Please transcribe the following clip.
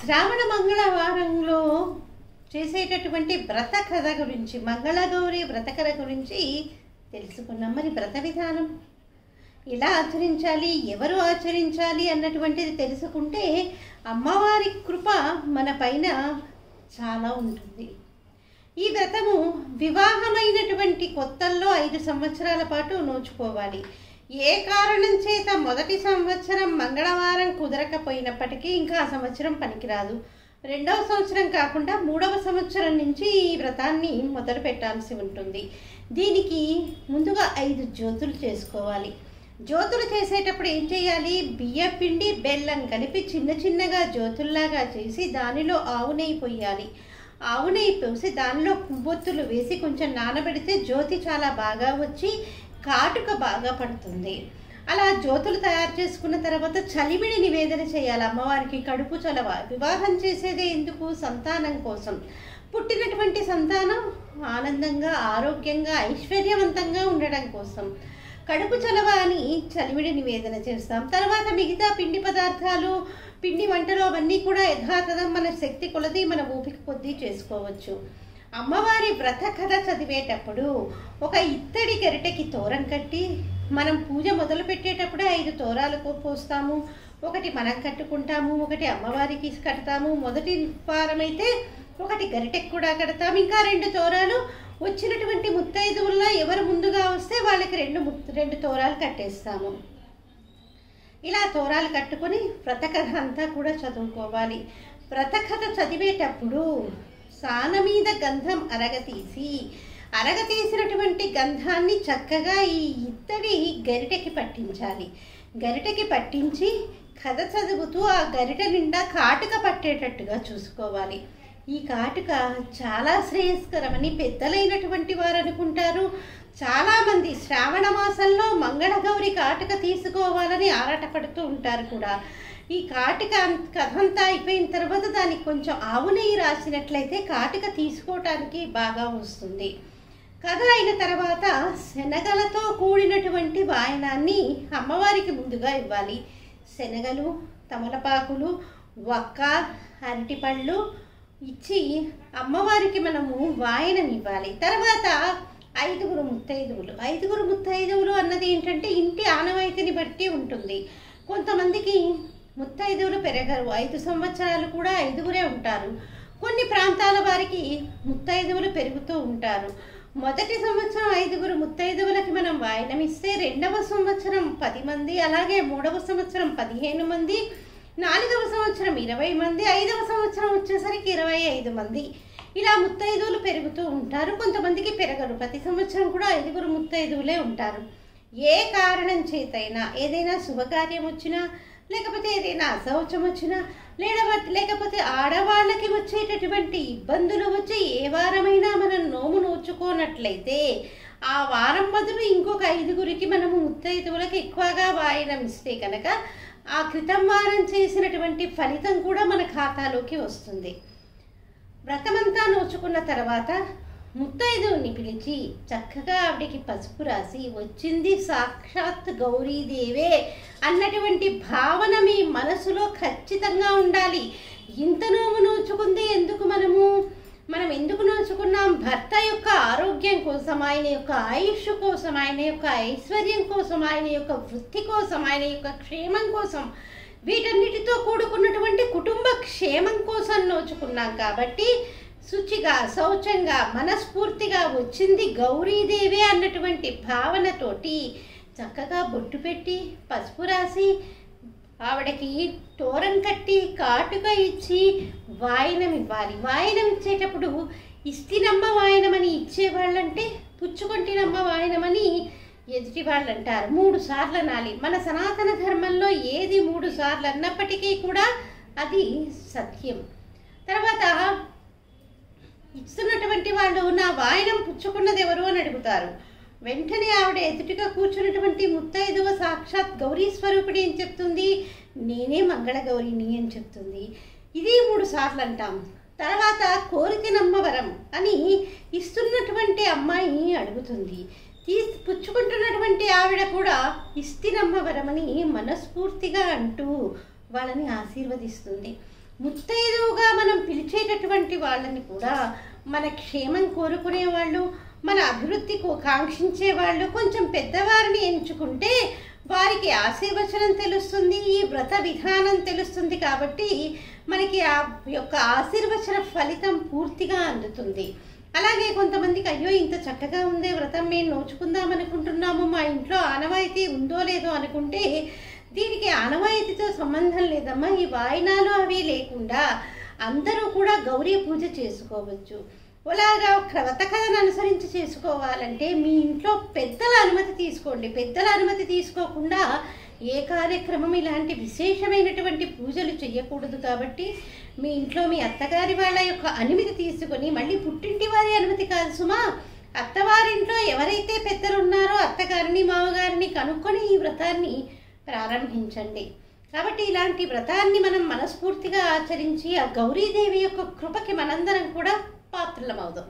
శ్రావణ మంగళవారంలో చేసేటటువంటి వ్రత కథ గురించి, మంగళగౌరి వ్రత కథ గురించి తెలుసుకున్నాం. మరి వ్రత విధానం ఎలా ఆచరించాలి, ఎవరు ఆచరించాలి అన్నటువంటిది తెలుసుకుంటే అమ్మవారి కృప మన పైన చాలా ఉంటుంది. ఈ వ్రతము వివాహమైనటువంటి కొత్తల్లో 5 సంవత్సరాల పాటు నోచుకోవాలి. ఏ కారణం చేత మొదటి సంవత్సరం మంగళవారం కుదరకపోయినప్పటికీ ఇంకా ఆ సంవత్సరం పనికిరాదు. 2వ సంవత్సరం కాకుండా 3వ సంవత్సరం నుంచి ఈ వ్రతాన్ని మొదలు పెట్టాల్సి ఉంటుంది. దీనికి ముందుగా 5 జ్యోతులు చేసుకోవాలి. జ్యోతులు చేసేటప్పుడు ఏం చేయాలి? బియ్యం పిండి బెల్లం కలిపి చిన్న చిన్నగా జ్యోతుల్లాగా చేసి దానిలో ఆవు నెయ్యి పొయ్యాలి. ఆవు నెయ్యి పోసి దానిలో పువ్వొత్తులు వేసి కొంచెం నానబెడితే జ్యోతి చాలా బాగా వచ్చి కాటుక బాగా పడుతుంది. అలా జ్యోతులు తయారు చేసుకున్న తర్వాత చలివిడి నివేదన చేయాలి అమ్మవారికి. కడుపు చలవ. వివాహం చేసేదే ఎందుకు? సంతానం కోసం. పుట్టినటువంటి సంతానం ఆనందంగా, ఆరోగ్యంగా, ఐశ్వర్యవంతంగా ఉండడం కోసం కడుపు చలవ అని చలివిడి నివేదన చేస్తాం. తర్వాత మిగతా పిండి పదార్థాలు, పిండి వంటలు అవన్నీ కూడా యథాతథం మన శక్తి కొలది, మన ఓపిక కొద్దీ చేసుకోవచ్చు. అమ్మవారి వ్రత కథ చదివేటప్పుడు ఒక ఇత్తడి గరిటెకి తోరం కట్టి మనం పూజ మొదలు పెట్టేటప్పుడే 5 తోరాలు పోస్తాము. ఒకటి మనం కట్టుకుంటాము, ఒకటి అమ్మవారికి కడతాము. మొదటి వారం అయితే ఒకటి గరిటెకి కూడా కడతాము. ఇంకా 2 తోరాలు వచ్చినటువంటి ముత్తైదువుల్లో ఎవరు ముందుగా వస్తే వాళ్ళకి 2 తోరాలు కట్టేస్తాము. ఇలా తోరాలు కట్టుకొని వ్రత కథ అంతా కూడా చదువుకోవాలి. వ్రత కథ చదివేటప్పుడు సాన మీద గంధం అరగతీసినటువంటి గంధాన్ని చక్కగా ఈ ఇత్తడి గరిటెకి పట్టించాలి. గరిటెకి పట్టించి కథ చదువుతూ ఆ గరిటె నిండా కాటుక పట్టేటట్టుగా చూసుకోవాలి. ఈ కాటుక చాలా శ్రేయస్కరమని పెద్దలైనటువంటి వారు అనుకుంటారు. చాలామంది శ్రావణ మాసంలో మంగళగౌరి కాటుక తీసుకోవాలని ఆరాటపడుతూ ఉంటారు కూడా. ఈ కాటుక కథంతా అయిపోయిన తర్వాత దానికి కొంచెం ఆవు నెయ్యి రాసినట్లయితే కాటుక తీసుకోవటానికి బాగా వస్తుంది. కథ అయిన తర్వాత శనగలతో కూడినటువంటి వాయనాన్ని అమ్మవారికి ముందుగా ఇవ్వాలి. శనగలు, తమలపాకులు, వక్క, అరటిపళ్ళు ఇచ్చి అమ్మవారికి మనము వాయనం ఇవ్వాలి. తర్వాత 5 ముత్తైదువులు. 5 ముత్తైదువులు అన్నది ఏంటంటే ఇంటి ఆనవాయితీని బట్టి ఉంటుంది. కొంతమందికి ముత్తైదువులు పెరగరు, 5 సంవత్సరాలు కూడా 5గురే ఉంటారు. కొన్ని ప్రాంతాల వారికి ముత్తైదువులు పెరుగుతూ ఉంటారు. మొదటి సంవత్సరం 5 ముత్తైదువులకి మనం వాయనం ఇస్తే 2వ సంవత్సరం 10 మంది, అలాగే 3వ సంవత్సరం 15 మంది, 4వ సంవత్సరం 20 మంది, 5వ సంవత్సరం వచ్చేసరికి 25 మంది. ఇలా ముత్తైదువులు పెరుగుతూ ఉంటారు. కొంతమందికి పెరగరు. ప్రతి సంవత్సరం కూడా 5 ముత్తైదువులే ఉంటారు. ఏ కారణం చేతైనా ఏదైనా శుభకార్యం వచ్చినా, లేకపోతే ఏదైనా అశౌచం వచ్చినా, లేకపోతే ఆడవాళ్ళకి వచ్చేటటువంటి ఇబ్బందులు వచ్చి ఏ వారమైనా మనం నోము నోచుకోనట్లయితే ఆ వారం బదులు ఇంకొక 5గురికి మనము ముత్తైదువులకు ఎక్కువగా వాయనం ఇస్తే కనుక ఆ క్రితం వారం చేసినటువంటి ఫలితం కూడా మన ఖాతాలోకి వస్తుంది. వ్రతమంతా నోచుకున్న తర్వాత ముత్తైదువుని పిలిచి చక్కగా ఆవిడికి పసుపు రాసి, వచ్చింది సాక్షాత్ గౌరీదేవే అన్నటువంటి భావన మీ మనసులో ఖచ్చితంగా ఉండాలి. ఇంత నోము నోచుకుంది ఎందుకు? మనం ఎందుకు నోచుకున్నాం? భర్త యొక్క ఆరోగ్యం కోసం, ఆయన యొక్క ఆయుష్ కోసం, ఆయన యొక్క ఐశ్వర్యం కోసం, ఆయన యొక్క వృత్తి కోసం, ఆయన యొక్క క్షేమం కోసం, వీటన్నిటితో కూడుకున్నటువంటి కుటుంబ క్షేమం కోసం నోచుకున్నాం. కాబట్టి శుచిగా, శౌచంగా, మనస్ఫూర్తిగా వచ్చింది గౌరీదేవే అన్నటువంటి భావనతోటి చక్కగా బొట్టు పెట్టి పసుపు రాసి ఆవిడకి తోరం కట్టి కాటుక ఇచ్చి వాయనం ఇవ్వాలి. వాయనం ఇచ్చేటప్పుడు ఇస్తినమ్మ వాయనమని ఇచ్చేవాళ్ళంటే పుచ్చుకొంటినమ్మ వాయనమని ఎదుటి వాళ్ళు అంటారు. 3 సార్లు అనాలి. మన సనాతన ధర్మంలో ఏది 3 సార్లు అన్నప్పటికీ కూడా అది సత్యం. తర్వాత ఇస్తున్నటువంటి వాళ్ళు నా వాయనం పుచ్చుకున్నది ఎవరు అని అడుగుతారు. వెంటనే ఆవిడ ఎదుటిగా కూర్చున్నటువంటి ముత్తైదువ సాక్షాత్ గౌరీ స్వరూపిణి ఏం చెప్తుంది? నేనే మంగళగౌరిని అని చెప్తుంది. ఇది 3 సార్లు అంటాం. తర్వాత కోరితినమ్మ వరం అని ఇస్తున్నటువంటి అమ్మాయి అడుగుతుంది. పుచ్చుకుంటున్నటువంటి ఆవిడ కూడా ఇస్తినమ్మ వరమని మనస్ఫూర్తిగా అంటూ వాళ్ళని ఆశీర్వదిస్తుంది. ముత్తైదువుగా మనం పిలిచేటటువంటి వాళ్ళని కూడా మన క్షేమం కోరుకునే వాళ్ళు, మన అభివృద్ధి కాంక్షించే వాళ్ళు కొంచెం పెద్దవారిని ఎంచుకుంటే వారికి ఆశీర్వచనం తెలుస్తుంది, ఈ వ్రత విధానం తెలుస్తుంది. కాబట్టి మనకి ఆ యొక్క ఆశీర్వచన ఫలితం పూర్తిగా అందుతుంది. అలాగే కొంతమందికి అయ్యో ఇంత చక్కగా ఉందే వ్రతం, మేము నోచుకుందాం అనుకుంటున్నాము, మా ఇంట్లో ఆనవాయితీ ఉందో లేదో అనుకుంటే దీనికి ఆనవాయితీతో సంబంధం లేదమ్మా. ఈ వాయినాలు అవి లేకుండా అందరూ కూడా గౌరీ పూజ చేసుకోవచ్చు. అలాగా వ్రత కథను అనుసరించి చేసుకోవాలంటే మీ ఇంట్లో పెద్దల అనుమతి తీసుకోండి. పెద్దల అనుమతి తీసుకోకుండా ఏ కార్యక్రమం ఇలాంటి విశేషమైనటువంటి పూజలు చేయకూడదు. కాబట్టి మీ ఇంట్లో మీ అత్తగారి వాళ్ళ యొక్క అనుమతి తీసుకొని, మళ్ళీ పుట్టింటి వారి అనుమతి కాదు సుమా, అత్తవారింట్లో ఎవరైతే పెద్దలు ఉన్నారో అత్తగారిని మామగారిని కనుక్కొని ఈ వ్రతాన్ని ప్రారంభించండి. కాబట్టి ఇలాంటి వ్రతాన్ని మనం మనస్ఫూర్తిగా ఆచరించి ఆ గౌరీదేవి యొక్క కృపకి మనందరం కూడా పాత్రలమవుదాం.